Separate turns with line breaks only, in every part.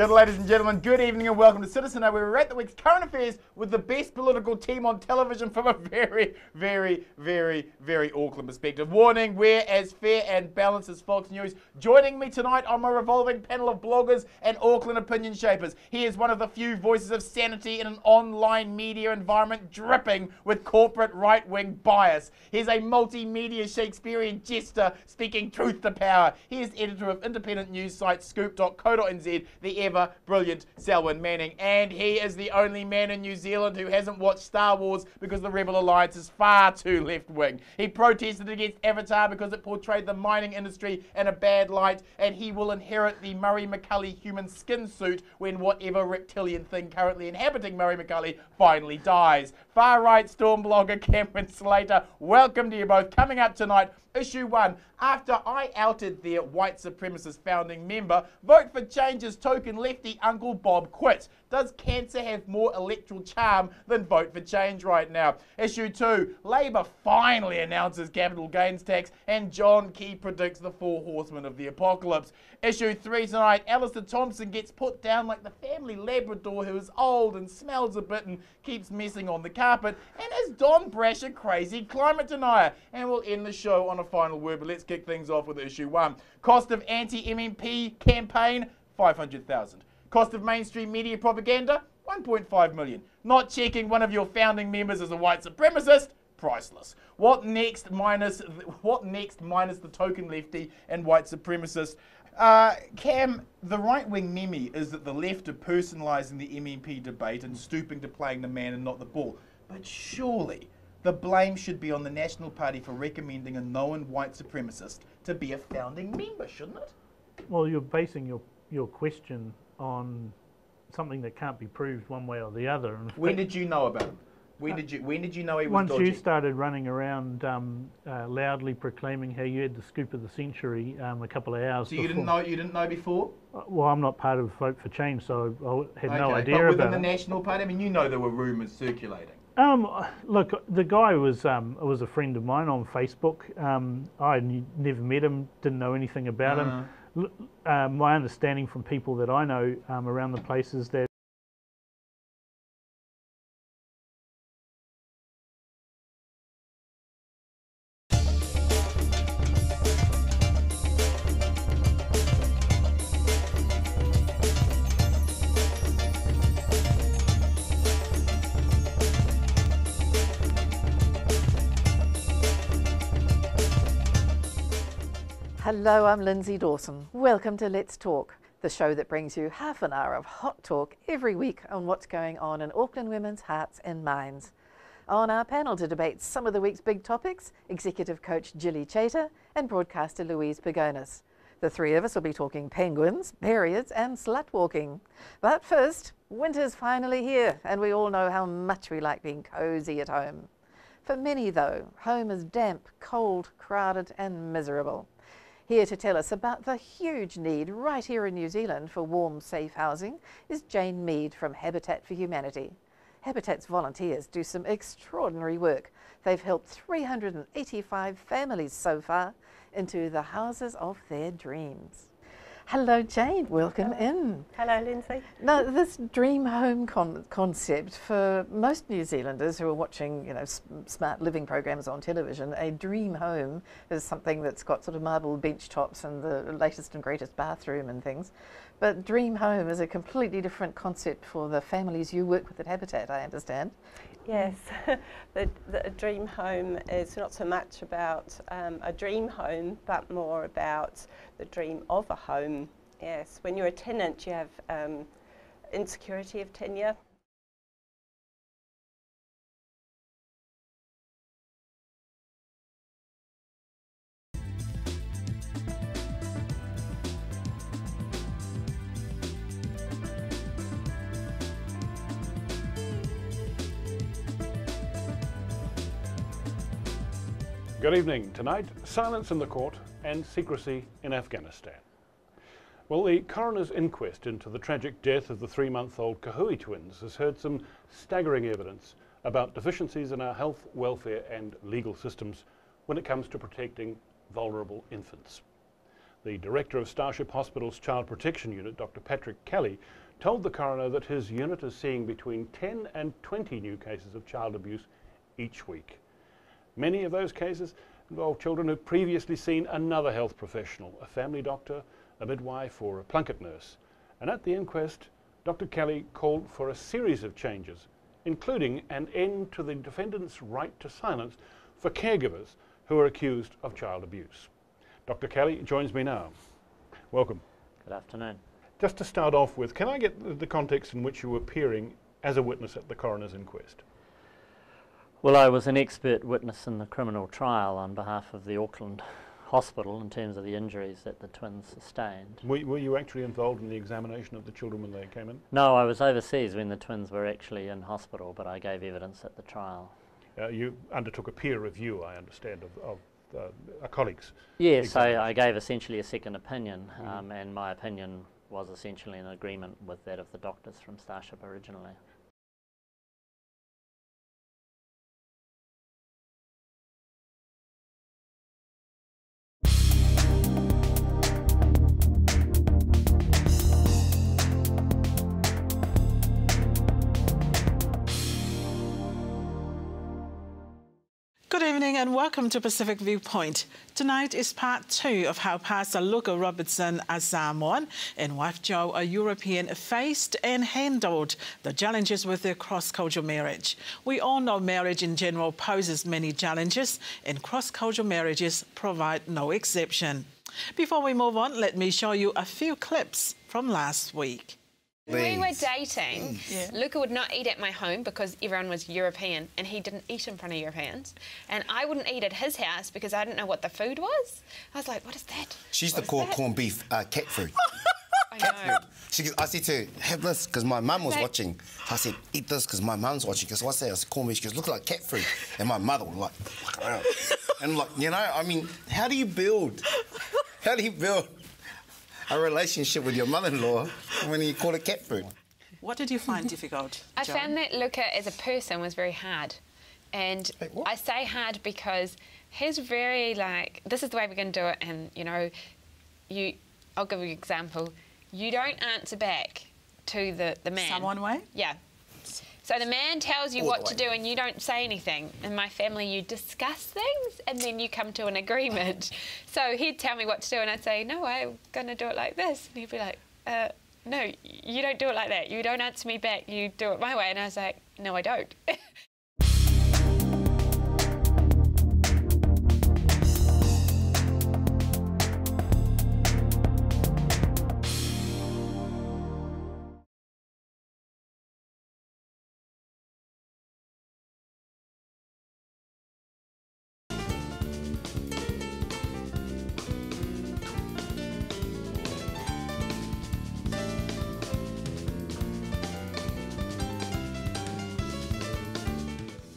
Good ladies and gentlemen, good evening and welcome to Citzen A, where we rate the week's current affairs with the best political team on television from a very, very, very, very Auckland perspective. Warning, we're as fair and balanced as Fox News. Joining me tonight on my revolving panel of bloggers and Auckland opinion shapers. He is one of the few voices of sanity in an online media environment dripping with corporate right-wing bias. He's a multimedia Shakespearean jester speaking truth to power. He is editor of independent news site scoop.co.nz, the ever-brilliant Selwyn Manning. And he is the only man in New Zealand who hasn't watched Star Wars because the Rebel Alliance is far too left-wing. He protested against Avatar because it portrayed the mining industry in a bad light, and he will inherit the Murray McCully human skin suit when whatever reptilian thing currently inhabiting Murray McCully finally dies. Far-right storm blogger Cameron Slater, welcome to you both. Coming up tonight, Issue 1. After I outed their white supremacist founding member, Vote for Change's token lefty Uncle Bob quit. Does cancer have more electoral charm than Vote for Change right now? Issue 2. Labour finally announces capital gains tax, and John Key predicts the 4 horsemen of the apocalypse. Issue 3 tonight. Alistair Thompson gets put down like the family Labrador who is old and smells a bit and keeps messing on the carpet. And is Don Brash a crazy climate denier? And we'll end the show on a final word, but let's kick things off with Issue 1. Cost of anti-MMP campaign, $500,000. Cost of mainstream media propaganda, $1.5 million. Not checking one of your founding members as a white supremacist, priceless. What next minus the token lefty and white supremacist? Cam, the right-wing meme is that the left are personalising the MMP debate and stooping to playing the man and not the ball. But surely the blame should be on the National Party for recommending a known white supremacist to be a founding member, shouldn't it?
Well, you're basing your question on something that can't be proved one way or the other. And
when did you know about him? When did you know he was
once
dodgy?
You started running around loudly proclaiming how you had the scoop of the century a couple of hours before.
So you didn't know before?
Well, I'm not part of Vote for Change, so I had no idea
but
about
within
it.
the National Party, I mean, you know there were rumours circulating.
Look, the guy was a friend of mine on Facebook. I never met him, didn't know anything about him. My understanding from people that I know around the place is that
Hello, I'm Lindsay Dawson. Welcome to Let's Talk, the show that brings you half an hour of hot talk every week on what's going on in Auckland women's hearts and minds. On our panel to debate some of the week's big topics, executive coach Gilly Chater and broadcaster Louise Pagonis. The three of us will be talking penguins, periods and slut walking. But first, winter's finally here, and we all know how much we like being cosy at home. For many though, home is damp, cold, crowded and miserable. Here to tell us about the huge need right here in New Zealand for warm, safe housing is Jane Mead from Habitat for Humanity. Habitat's volunteers do some extraordinary work. They've helped 385 families so far into the houses of their dreams. Hello Jane, welcome in.
Hello Lindsay.
Now this dream home concept, for most New Zealanders who are watching smart living programs on television, a dream home is something that's got sort of marble bench tops and the latest and greatest bathroom and things. But dream home is a completely different concept for the families you work with at Habitat, I understand.
Yes, the dream home is not so much about a dream home, but more about the dream of a home. Yes, when you're a tenant, you have insecurity of tenure.
Good evening. Tonight, silence in the court and secrecy in Afghanistan. Well, the coroner's inquest into the tragic death of the 3-month-old Kahui twins has heard some staggering evidence about deficiencies in our health, welfare and legal systems when it comes to protecting vulnerable infants. The Director of Starship Hospital's Child Protection Unit, Dr. Patrick Kelly, told the coroner that his unit is seeing between 10 and 20 new cases of child abuse each week. Many of those cases involve children who've previously seen another health professional, a family doctor, a midwife or a plunket nurse. And at the inquest, Dr. Kelly called for a series of changes, including an end to the defendant's right to silence for caregivers who are accused of child abuse. Dr. Kelly joins me now. Welcome.
Good afternoon.
Just to start off with, can I get the context in which you were appearing as a witness at the coroner's inquest?
Well, I was an expert witness in the criminal trial on behalf of the Auckland Hospital in terms of the injuries that the twins sustained.
Were you actually involved in the examination of the children when they came in?
No, I was overseas when the twins were actually in hospital, but I gave evidence at the trial.
You undertook a peer review, I understand, of a colleague's.
Yes, I gave essentially a second opinion, and my opinion was essentially in agreement with that of the doctors from Starship originally.
Good evening and welcome to Pacific Viewpoint. Tonight is part 2 of how Pastor Luca Robertson, a Samoan, and wife Jo, a European, faced and handled the challenges with their cross-cultural marriage. We all know marriage in general poses many challenges, and cross-cultural marriages provide no exception. Before we move on, let me show you a few clips from last week.
When we were dating, Luca would not eat at my home because everyone was European and he didn't eat in front of Europeans. And I wouldn't eat at his house because I didn't know what the food was. I was like, what is that?
She used to call corned beef cat food.
I know.
I said to her, have this, because my mum was watching. I said, eat this, because my mum's watching. Because I said, corned beef, she goes, look like cat food. And my mother was like, fuck around. And like, you know, I mean, how do you build a relationship with your mother-in-law when you call it cat food?
What did you find difficult,
I
Jo?
found that Luca as a person was very hard. And I say hard because he's very like, this is the way we're going to do it. And, you know, I'll give you an example. You don't answer back to the man.
Someone way?
Yeah. So the man tells you what to do and you don't say anything. In my family, you discuss things and then you come to an agreement. So he'd tell me what to do and I'd say, no, I'm going to do it like this. And he'd be like, no, you don't do it like that. You don't answer me back. You do it my way. And I was like, no, I don't.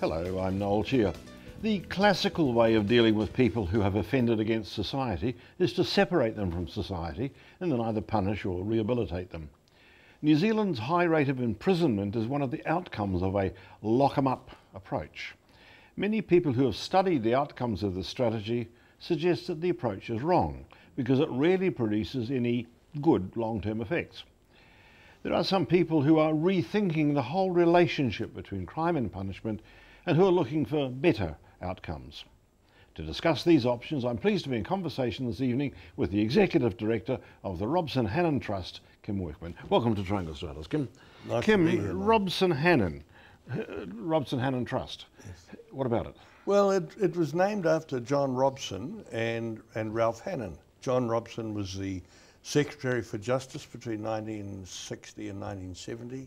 Hello, I'm Noel Cheer. The classical way of dealing with people who have offended against society is to separate them from society and then either punish or rehabilitate them. New Zealand's high rate of imprisonment is one of the outcomes of a lock-'em-up approach. Many people who have studied the outcomes of this strategy suggest that the approach is wrong because it rarely produces any good long-term effects. There are some people who are rethinking the whole relationship between crime and punishment and who are looking for better outcomes. To discuss these options, I'm pleased to be in conversation this evening with the Executive Director of the Robson Hannon Trust, Kim Workman. Welcome to Triangle Stratos, Kim.
Nice
Kim,
to be here,
Robson Hannon Trust. Yes. What about it?
Well, it was named after John Robson and Ralph Hannon. John Robson was the Secretary for Justice between 1960 and 1970.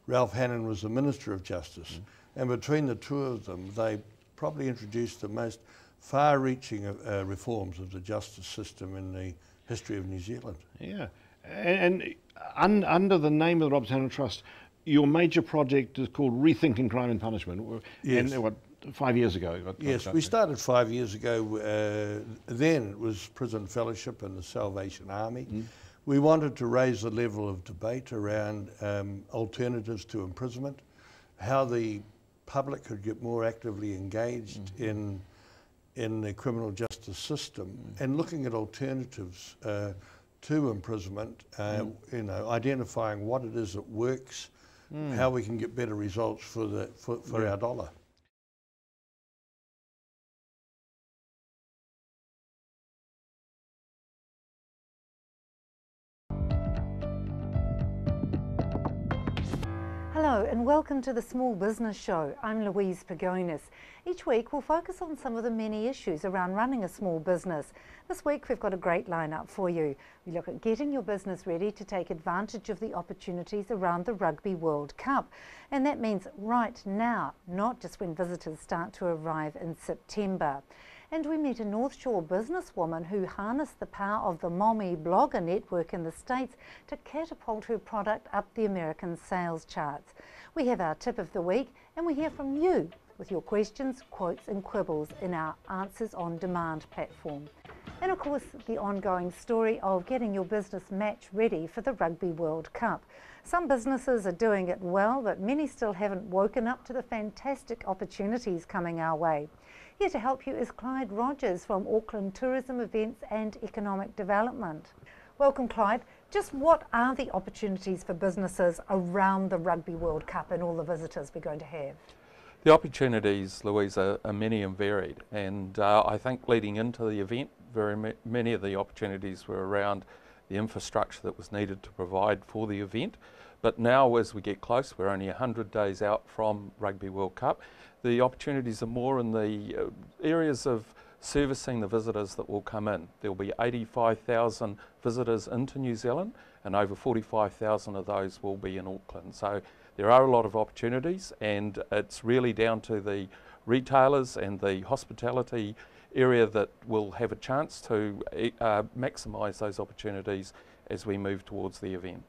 Ralph Hannon was the Minister of Justice. And between the two of them, they probably introduced the most far-reaching reforms of the justice system in the history of New Zealand.
Yeah, and under the name of the Robson Hannon Trust, your major project is called Rethinking Crime and Punishment.
Yes.
And what, 5 years ago?
Yes, we started 5 years ago. Then it was Prison Fellowship and the Salvation Army. We wanted to raise the level of debate around alternatives to imprisonment, how the public could get more actively engaged in in the criminal justice system and looking at alternatives to imprisonment, you know, identifying what it is that works, how we can get better results for our dollar.
Hello and welcome to the Small Business Show. I'm Louise Pagonis. Each week we'll focus on some of the many issues around running a small business. This week we've got a great lineup for you. We look at getting your business ready to take advantage of the opportunities around the Rugby World Cup. And that means right now, not just when visitors start to arrive in September. And we meet a North Shore businesswoman who harnessed the power of the Mommy blogger network in the States to catapult her product up the American sales charts. We have our tip of the week and we hear from you with your questions, quotes and quibbles in our Answers on Demand platform. And of course the ongoing story of getting your business match ready for the Rugby World Cup. Some businesses are doing it well, but many still haven't woken up to the fantastic opportunities coming our way. Here to help you is Clyde Rogers from Auckland Tourism Events and Economic Development. Welcome, Clyde. Just what are the opportunities for businesses around the Rugby World Cup and all the visitors we're going to have?
The opportunities, Louise, are many and varied, and I think leading into the event, many of the opportunities were around the infrastructure that was needed to provide for the event. But now as we get close, we're only 100 days out from Rugby World Cup, the opportunities are more in the areas of servicing the visitors that will come in. There will be 85,000 visitors into New Zealand and over 45,000 of those will be in Auckland. So there are a lot of opportunities and it's really down to the retailers and the hospitality area that will have a chance to maximise those opportunities as we move towards the event.